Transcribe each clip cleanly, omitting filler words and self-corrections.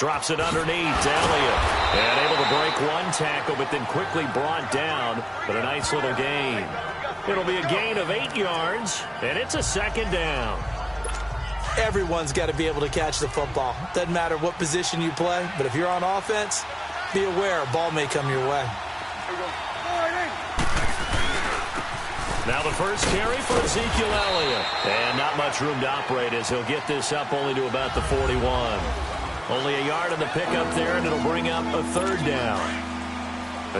Drops it underneath. Elliott. And able to break one tackle, but then quickly brought down. But a nice little gain. It'll be a gain of 8 yards, and it's a second down. Everyone's got to be able to catch the football. Doesn't matter what position you play, but if you're on offense, be aware a ball may come your way. Now the first carry for Ezekiel Elliott. And not much room to operate as he'll get this up only to about the 41. Only a yard on the pickup there, and it'll bring up a third down.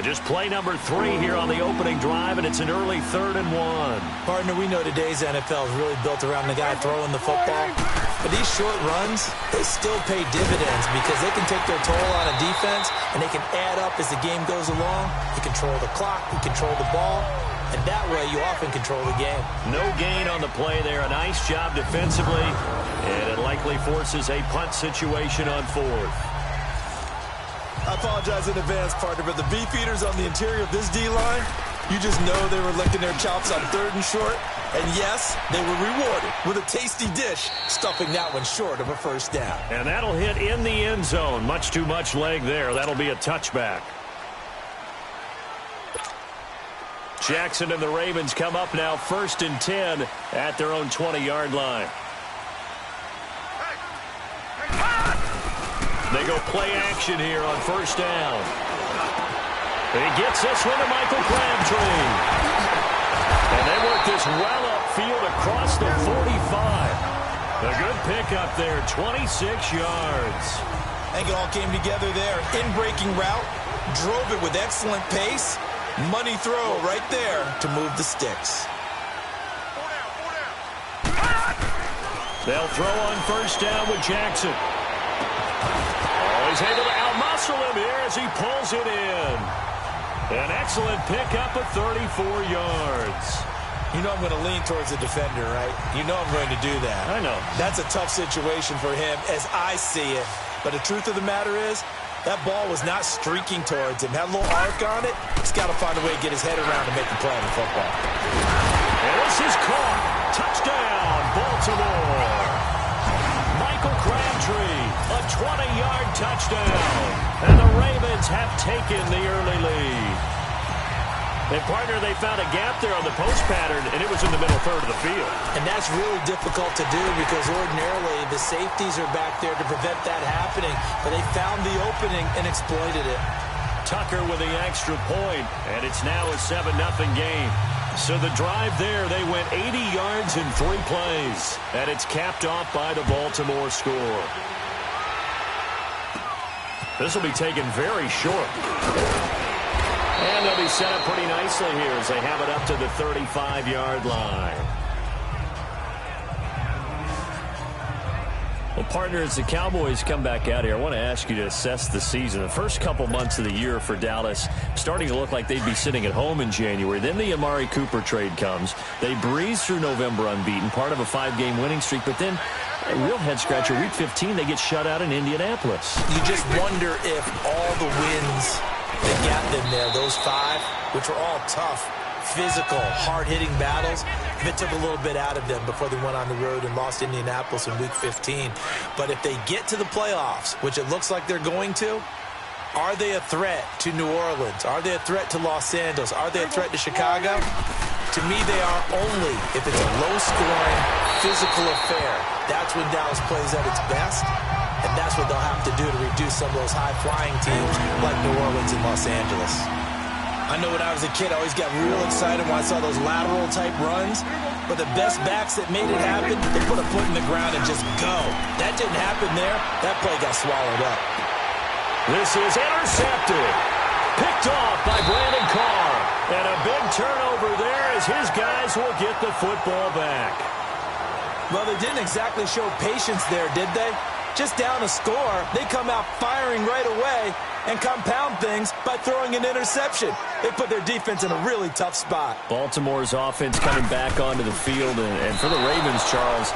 Just play number 3 here on the opening drive, and it's an early 3rd and 1. Partner, we know today's NFL is really built around the guy throwing the football. But these short runs, they still pay dividends because they can take their toll on a defense, and they can add up as the game goes along. You control the clock, you control the ball, and that way you often control the game. No gain on the play there. A nice job defensively, and it likely forces a punt situation on 4th. I apologize in advance, partner, but the beefeaters on the interior of this D-line, you just know they were licking their chops on 3rd and short. And yes, they were rewarded with a tasty dish, stuffing that one short of a first down. And that'll hit in the end zone. Much too much leg there. That'll be a touchback. Jackson and the Ravens come up now 1st and 10 at their own 20-yard line. They go play action here on 1st down. And he gets this one to Michael Crabtree. And they work this well upfield across the 45. A good pickup there, 26 yards. I think it all came together there. In-breaking route, drove it with excellent pace. Money throw right there to move the sticks. They'll throw on 1st down with Jackson. He's able to outmuscle him here as he pulls it in. An excellent pickup of 34 yards. You know I'm going to lean towards the defender, right? You know I'm going to do that. I know. That's a tough situation for him as I see it. But the truth of the matter is, that ball was not streaking towards him. Had a little arc on it. He's got to find a way to get his head around and make the play on the football. And this is caught. Touchdown, Baltimore. Michael Crabtree, a 20-yard touchdown. And the Ravens have taken the early lead. And, partner, they found a gap there on the post pattern, and it was in the middle 3rd of the field. And that's really difficult to do because ordinarily the safeties are back there to prevent that happening. But they found the opening and exploited it. Tucker with the extra point, and it's now a 7-0 game. So the drive there, they went 80 yards in 3 plays. And it's capped off by the Baltimore score. This will be taken very short. And they'll be set up pretty nicely here as they have it up to the 35-yard line. Well, partner, as the Cowboys come back out here, I want to ask you to assess the season. The first couple months of the year for Dallas starting to look like they'd be sitting at home in January. Then the Amari Cooper trade comes. They breeze through November unbeaten, part of a 5-game winning streak. But then, a real head-scratcher, Week 15, they get shut out in Indianapolis. You just wonder if all the wins that got them there, those 5, which were all tough, physical, hard-hitting battles, it took a little bit out of them before they went on the road and lost Indianapolis in Week 15. But if they get to the playoffs, which it looks like they're going to, are they a threat to New Orleans? Are they a threat to Los Angeles? Are they a threat to Chicago? To me, they are only if it's a low-scoring, physical affair. That's when Dallas plays at its best. And that's what they'll have to do to reduce some of those high-flying teams like New Orleans and Los Angeles. I know when I was a kid, I always got real excited when I saw those lateral-type runs. But the best backs that made it happen, they put a foot in the ground and just go. That didn't happen there. That play got swallowed up. This is intercepted. Picked off by Brandon Carr. And a big turnover there as his guys will get the football back. Well, they didn't exactly show patience there, did they? Just down a score, they come out firing right away and compound things by throwing an interception. They put their defense in a really tough spot. Baltimore's offense coming back onto the field, and for the Ravens, Charles,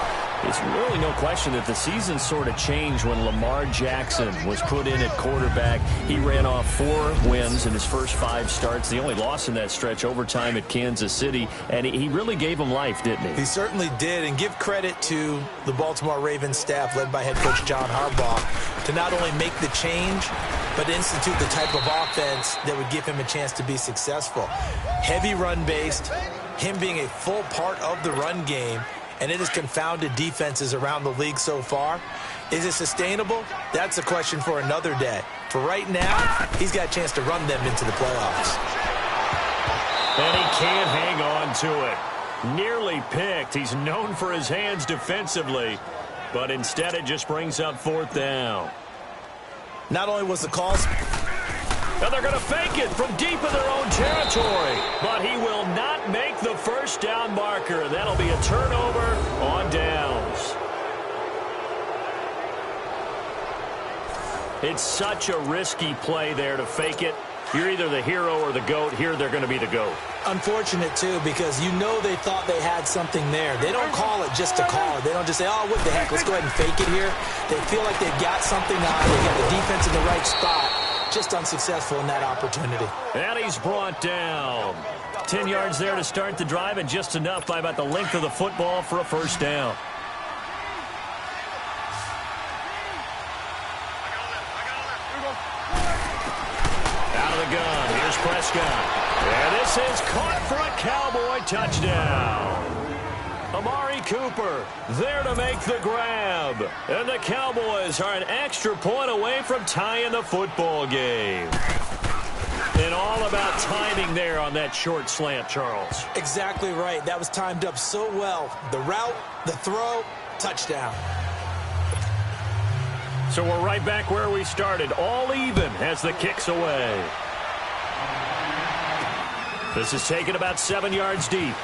It's really no question that the season sort of changed when Lamar Jackson was put in at quarterback. He ran off 4 wins in his first 5 starts. The only loss in that stretch, overtime at Kansas City. And he really gave him life, didn't he? He certainly did. And give credit to the Baltimore Ravens staff led by head coach John Harbaugh to not only make the change, but institute the type of offense that would give him a chance to be successful. Heavy run-based, him being a full part of the run game, and it has confounded defenses around the league so far. Is it sustainable? That's a question for another day. For right now, he's got a chance to run them into the playoffs. And he can't hang on to it. Nearly picked. He's known for his hands defensively, but instead it just brings up 4th down. Not only was the call... And they're going to fake it from deep in their own territory. But he will not make the first down marker. That'll be a turnover on downs. It's such a risky play there to fake it. You're either the hero or the GOAT. Here they're going to be the GOAT. Unfortunate, too, because you know they thought they had something there. They don't call it just to call it. They don't just say, oh, what the heck, let's go ahead and fake it here. They feel like they've got something on. They got the defense in the right spot. Just unsuccessful in that opportunity. And he's brought down. 10 yards there to start the drive, and just enough by about the length of the football for a first down. Out of the gun. Here's Prescott. And this is caught for a Cowboy touchdown. Amari Cooper there to make the grab. And the Cowboys are an extra point away from tying the football game. And all about timing there on that short slant, Charles. Exactly right. That was timed up so well. The route, the throw, touchdown. So we're right back where we started. All even as the kick's away. This is taken about 7 yards deep.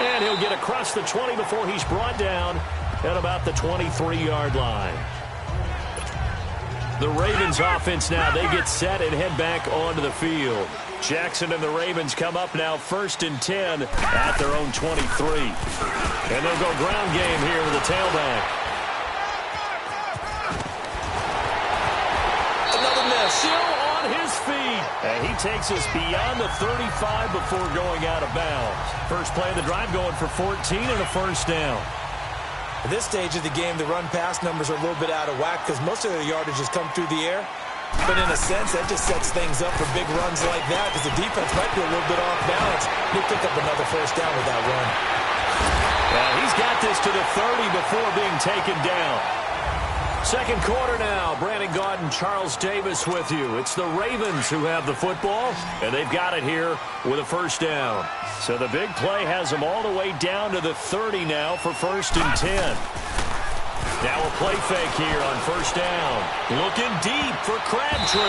And he'll get across the 20 before he's brought down at about the 23-yard line. The Ravens offense now, they get set and head back onto the field. Jackson and the Ravens come up now 1st and 10 at their own 23. And they'll go ground game here with the tailback. Another miss. Still on his feet. And he takes us beyond the 35 before going out of bounds. First play of the drive going for 14 and a first down. At this stage of the game, the run-pass numbers are a little bit out of whack because most of their yardage has come through the air. But in a sense, that just sets things up for big runs like that because the defense might be a little bit off balance. They pick up another first down with that run. He's got this to the 30 before being taken down. Second quarter now. Brandon Gaudin, Charles Davis with you. It's the Ravens who have the football, and they've got it here with a first down. So the big play has them all the way down to the 30 now for 1st and 10. Now a play fake here on first down. Looking deep for Crabtree,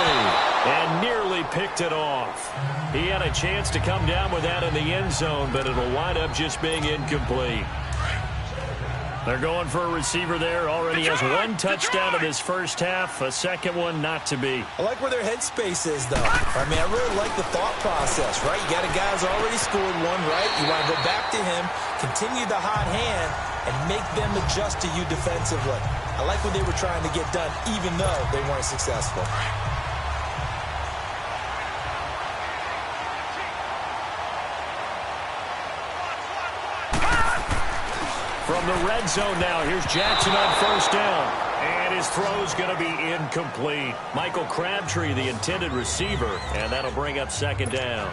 and nearly picked it off. He had a chance to come down with that in the end zone, but it'll wind up just being incomplete. They're going for a receiver there. Already has 1 touchdown in this first half. A second one not to be. I like where their headspace is, though. I mean, I really like the thought process, right? You got a guy who's already scored one, right? You want to go back to him, continue the hot hand, and make them adjust to you defensively. I like what they were trying to get done, even though they weren't successful. From the red zone now, here's Jackson on first down. And his throw's going to be incomplete. Michael Crabtree, the intended receiver, and that'll bring up second down.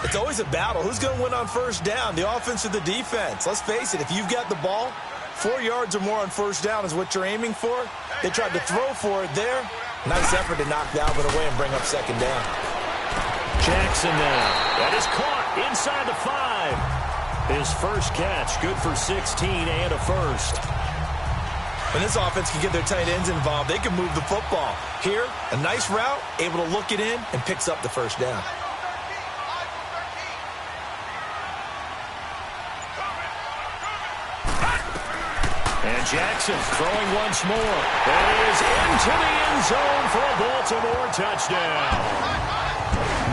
It's always a battle. Who's going to win on first down, the offense or the defense? Let's face it, if you've got the ball, 4 yards or more on first down is what you're aiming for. They tried to throw for it there. Nice effort to knock Dalvin away and bring up second down. Jackson now. That is caught inside the 5. His first catch, good for 16 and a first. When this offense can get their tight ends involved, they can move the football. Here, a nice route, able to look it in, and picks up the first down. And Jackson throwing once more. And he is into the end zone for a Baltimore touchdown.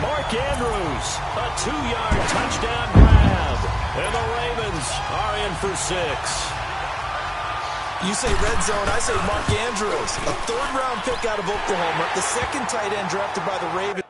Mark Andrews, a 2-yard touchdown grab. And the Ravens are in for 6. You say red zone, I say Mark Andrews. A 3rd-round pick out of Oklahoma, the 2nd tight end drafted by the Ravens.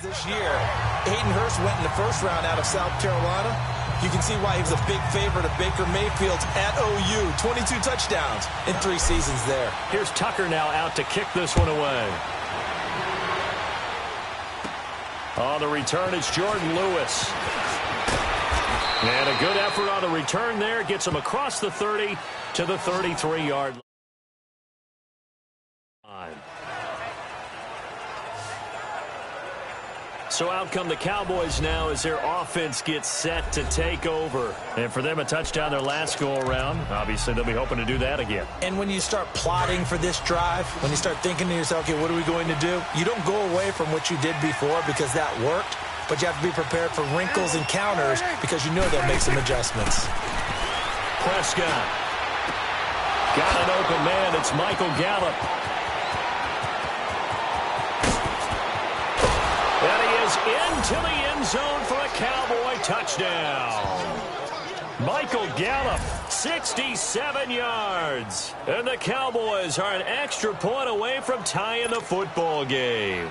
This year, Hayden Hurst went in the 1st round out of South Carolina. You can see why he was a big favorite of Baker Mayfield at OU. 22 touchdowns in 3 seasons there. Here's Tucker now out to kick this one away. On the return, it's Jordan Lewis. And a good effort on the return there. Gets him across the 30 to the 33-yard line. So out come the Cowboys now as their offense gets set to take over. And for them, a touchdown their last go-around. Obviously, they'll be hoping to do that again. And when you start plotting for this drive, when you start thinking to yourself, okay, what are we going to do? You don't go away from what you did before because that worked, but you have to be prepared for wrinkles and counters because you know they'll make some adjustments. Prescott. Got an open man. It's Michael Gallup. And he is into the end zone for a Cowboy touchdown. Michael Gallup, 67 yards. And the Cowboys are an extra point away from tying the football game.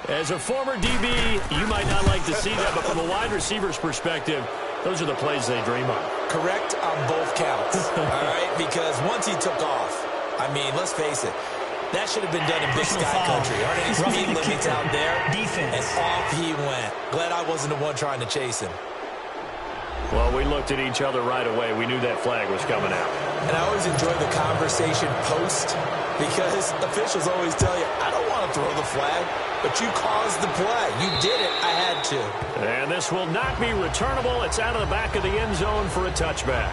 As a former DB, you might not like to see that, but from a wide receiver's perspective, those are the plays they dream of. Correct on both counts, all right? Because once he took off, I mean, let's face it, that should have been done in Big Sky country. Aren't any speed limits out there? Defense. And off he went. Glad I wasn't the one trying to chase him. Well, we looked at each other right away. We knew that flag was coming out. And I always enjoy the conversation post because officials always tell you, I don't want to throw the flag, but you caused the play. You did it. I had to. And this will not be returnable. It's out of the back of the end zone for a touchback.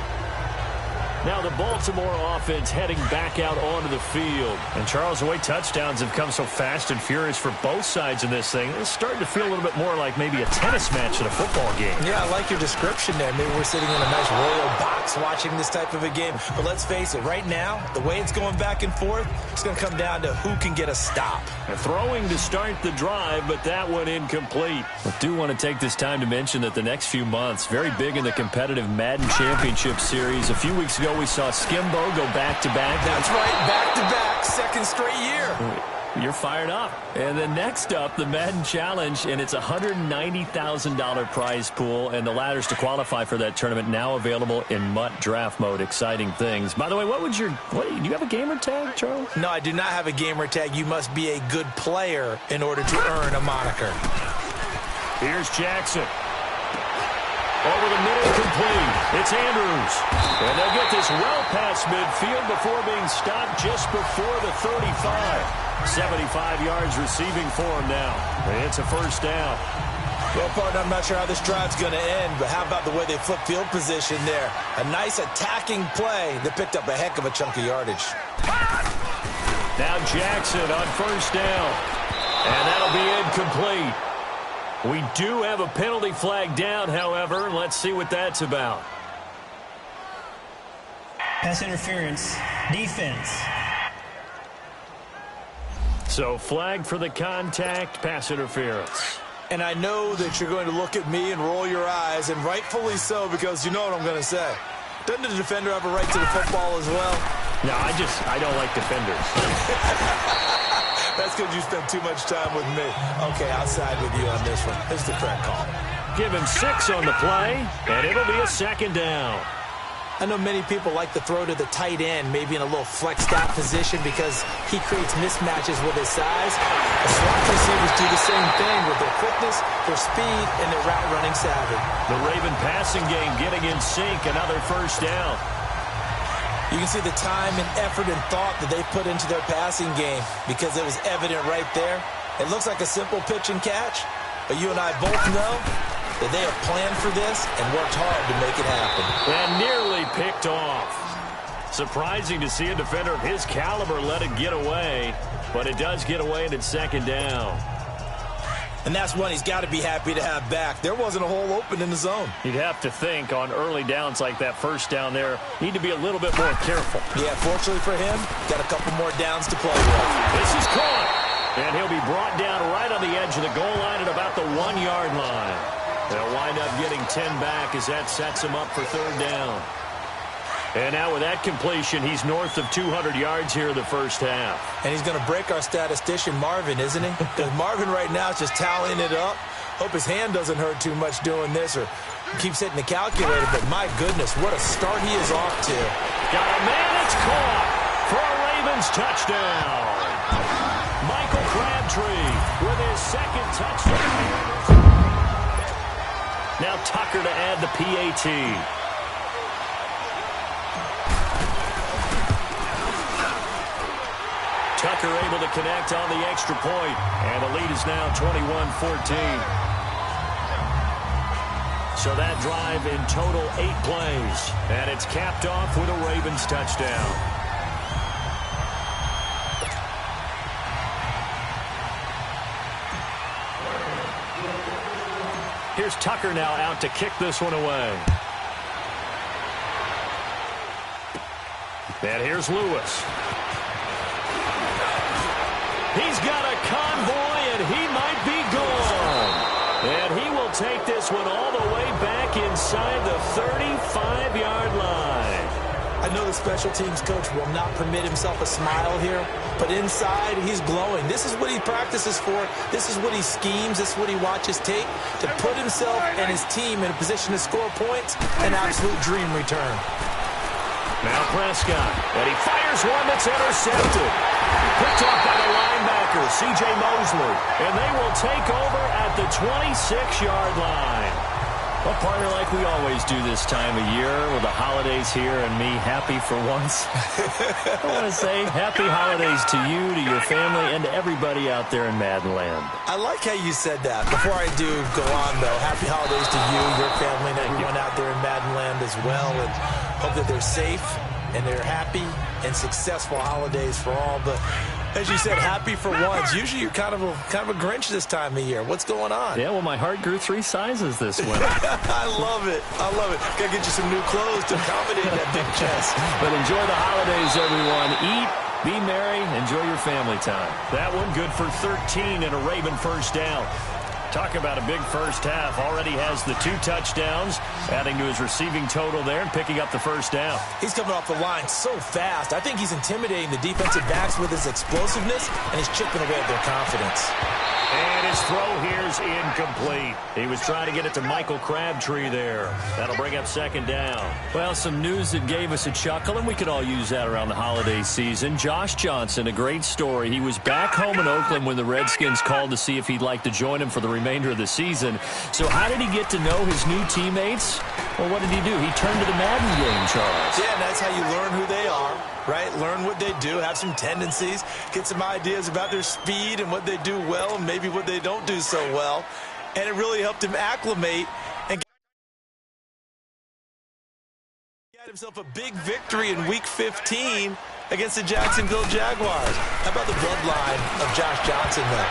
Now the Baltimore offense heading back out onto the field. And Charles, the way touchdowns have come so fast and furious for both sides in this thing, it's starting to feel a little bit more like maybe a tennis match in a football game. Yeah, I like your description there. Maybe we're sitting in a nice royal box watching this type of a game. But let's face it, right now, the way it's going back and forth, it's going to come down to who can get a stop. And throwing to start the drive, but that one incomplete. I do want to take this time to mention that the next few months, very big in the competitive Madden Championship Series. A few weeks ago, we saw Skimbo go back-to-back. That's right, back-to-back, 2nd straight year. You're fired up. And then next up, the Madden Challenge, and it's a $190,000 prize pool, and the ladders to qualify for that tournament now available in MUT draft mode. Exciting things. By the way, do you have a gamer tag, Charles? No, I do not have a gamer tag. You must be a good player in order to earn a moniker. Here's Jackson. Over the middle, complete. It's Andrews. And they'll get this well past midfield before being stopped just before the 35. 75 yards receiving for him now. It's a 1st down. Well, partner, I'm not sure how this drive's going to end, but how about the way they flip field position there? A nice attacking play that picked up a heck of a chunk of yardage. Now Jackson on 1st down. And that'll be incomplete. We do have a penalty flag down, however. Let's see what that's about. Pass interference. Defense. So flag for the contact, pass interference. And I know that you're going to look at me and roll your eyes, and rightfully so, because you know what I'm going to say. Doesn't the defender have a right to the football as well? No, I don't like defenders. That's because you spend too much time with me. Okay, I'll side with you on this one. It's the correct call. Give him 6 on the play, and it'll be a 2nd down. I know many people like to throw to the tight end, maybe in a little flexed out position because he creates mismatches with his size. The slot receivers do the same thing with their quickness, their speed, and their route running savvy. The Raven passing game getting in sync, another 1st down. You can see the time and effort and thought that they put into their passing game because it was evident right there. It looks like a simple pitch and catch, but you and I both know that they have planned for this and worked hard to make it happen. And nearly picked off. Surprising to see a defender of his caliber let it get away, but it does get away and it's second down. And that's one he's got to be happy to have back. There wasn't a hole open in the zone. You'd have to think on early downs like that first down there, need to be a little bit more careful. Yeah, fortunately for him, got a couple more downs to play with. This is caught. And he'll be brought down right on the edge of the goal line at about the 1-yard line. They'll wind up getting 10 back as that sets him up for third down. And now with that completion, he's north of 200 yards here in the first half. And he's going to break our statistician, Marvin, isn't he? Because Marvin right now is just tallying it up. Hope his hand doesn't hurt too much doing this or keeps hitting the calculator. But my goodness, what a start he is off to. Got a man, it's caught for a Ravens touchdown. Michael Crabtree with his second touchdown. Now Tucker to add the PAT. Tucker able to connect on the extra point, and the lead is now 21-14. So that drive in total 8 plays, and it's capped off with a Ravens touchdown. Here's Tucker now out to kick this one away. And here's Lewis. He's got a convoy, and he might be gone. And he will take this one all the way back inside the 35-yard line. I know the special teams coach will not permit himself a smile here, but inside he's glowing. This is what he practices for. This is what he schemes. This is what he watches tape to put himself and his team in a position to score points. An absolute dream return. Now Prescott, and he fires one that's intercepted. Picked off by the linebacker, C.J. Mosley. And they will take over at the 26-yard line. Well, partner, like we always do this time of year with the holidays here and me happy for once. I want to say happy holidays to you, to your family, and to everybody out there in Maddenland. I like how you said that. Before I do go on, though, happy holidays to you, your family, and everyone out there in Maddenland as well. And hope that they're safe and they're happy and successful holidays for all. But as you said, happy for once. Usually you're kind of a Grinch this time of year. What's going on? Yeah, well, my heart grew 3 sizes this winter. I love it. I love it. Got to get you some new clothes to accommodate that big chest. But enjoy the holidays, everyone. Eat, be merry, enjoy your family time. That one good for 13 and a Raven first down. Talk about a big first half. Already has the 2 touchdowns, adding to his receiving total there and picking up the first down. He's coming off the line so fast. I think he's intimidating the defensive backs with his explosiveness, and he's chipping away at their confidence. And his throw here's incomplete. He was trying to get it to Michael Crabtree there. That'll bring up second down. Well, some news that gave us a chuckle, and we could all use that around the holiday season. Josh Johnson, a great story. He was back home in Oakland when the Redskins called to see if he'd like to join him for the remainder of the season. So how did he get to know his new teammates? Well, what did he do? He turned to the Madden game, Charles. Yeah, and that's how you learn who they are, right? Learn what they do, have some tendencies, get some ideas about their speed and what they do well and maybe what they don't do so well. And it really helped him acclimate and got himself a big victory in Week 15 against the Jacksonville Jaguars. How about the bloodline of Josh Johnson, though?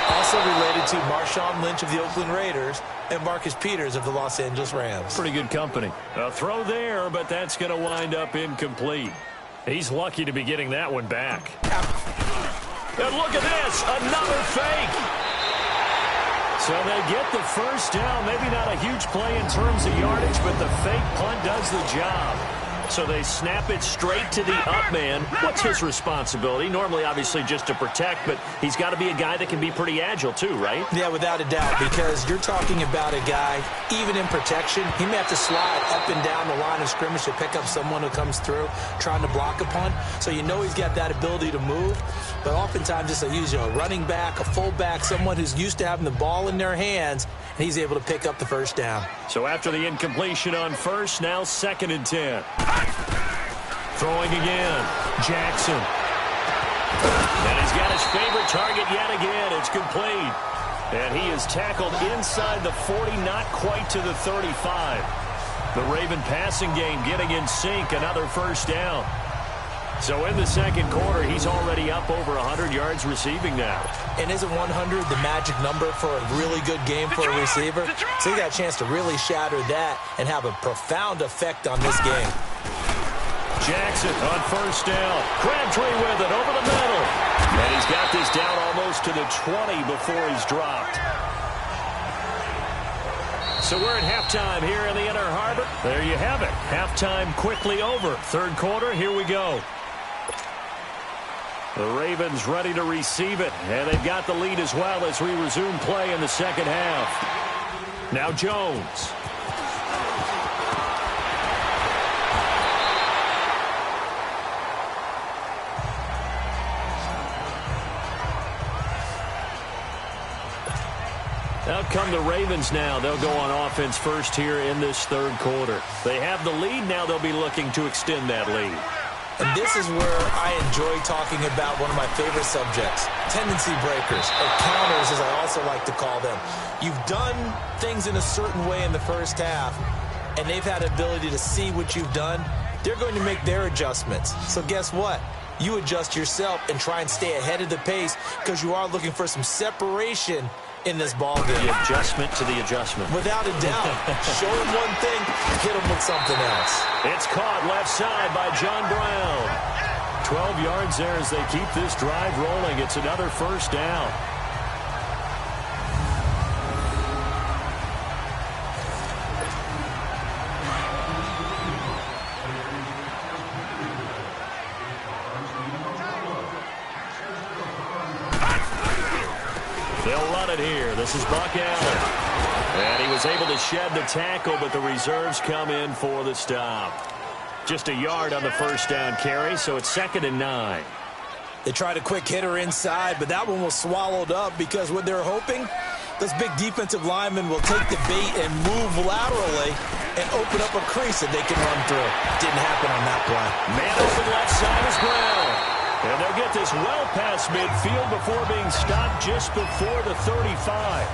Also related to Marshawn Lynch of the Oakland Raiders and Marcus Peters of the Los Angeles Rams. Pretty good company. A throw there, but that's going to wind up incomplete. He's lucky to be getting that one back. And look at this, another fake. So they get the first down. Maybe not a huge play in terms of yardage, but the fake punt does the job. So they snap it straight to the up man. What's his responsibility? Normally, obviously, just to protect, but he's got to be a guy that can be pretty agile too, right? Yeah, without a doubt, because you're talking about a guy, even in protection, he may have to slide up and down the line of scrimmage to pick up someone who comes through trying to block a punt. So you know he's got that ability to move, but oftentimes just a running back, a fullback, someone who's used to having the ball in their hands, and he's able to pick up the first down. So after the incompletion on first, now 2nd and 10. Throwing again. Jackson. And he's got his favorite target yet again. It's complete. And he is tackled inside the 40, not quite to the 35. The Raven passing game getting in sync, another first down. So in the second quarter, he's already up over 100 yards receiving now. And isn't 100 the magic number for a really good game for a receiver? So he got a chance to really shatter that and have a profound effect on this game. Jackson on first down. Crabtree with it over the middle. And he's got this down almost to the 20 before he's dropped. So we're at halftime here in the Inner Harbor. There you have it. Halftime quickly over. Third quarter, here we go. The Ravens ready to receive it, and they've got the lead as well as we resume play in the second half. Now Jones. Out come the Ravens now. They'll go on offense first here in this third quarter. They have the lead. Now they'll be looking to extend that lead. And this is where I enjoy talking about one of my favorite subjects, tendency breakers, or counters as I also like to call them. You've done things in a certain way in the first half, and they've had the ability to see what you've done. They're going to make their adjustments. So guess what? You adjust yourself and try and stay ahead of the pace because you are looking for some separation in this ball game. The adjustment to the adjustment. Without a doubt. Show him one thing, hit him with something else. It's caught left side by John Brown. 12 yards there as they keep this drive rolling. It's another first down. They'll run it here. This is Buck Allen. And he was able to shed the tackle, but the reserves come in for the stop. Just a yard on the first down carry, so it's 2nd and 9. They tried a quick hitter inside, but that one was swallowed up because what they're hoping, those big defensive linemen will take the bait and move laterally and open up a crease that they can run through. Didn't happen on that play. Man open left side is Brown. And they'll get this well past midfield before being stopped just before the 35.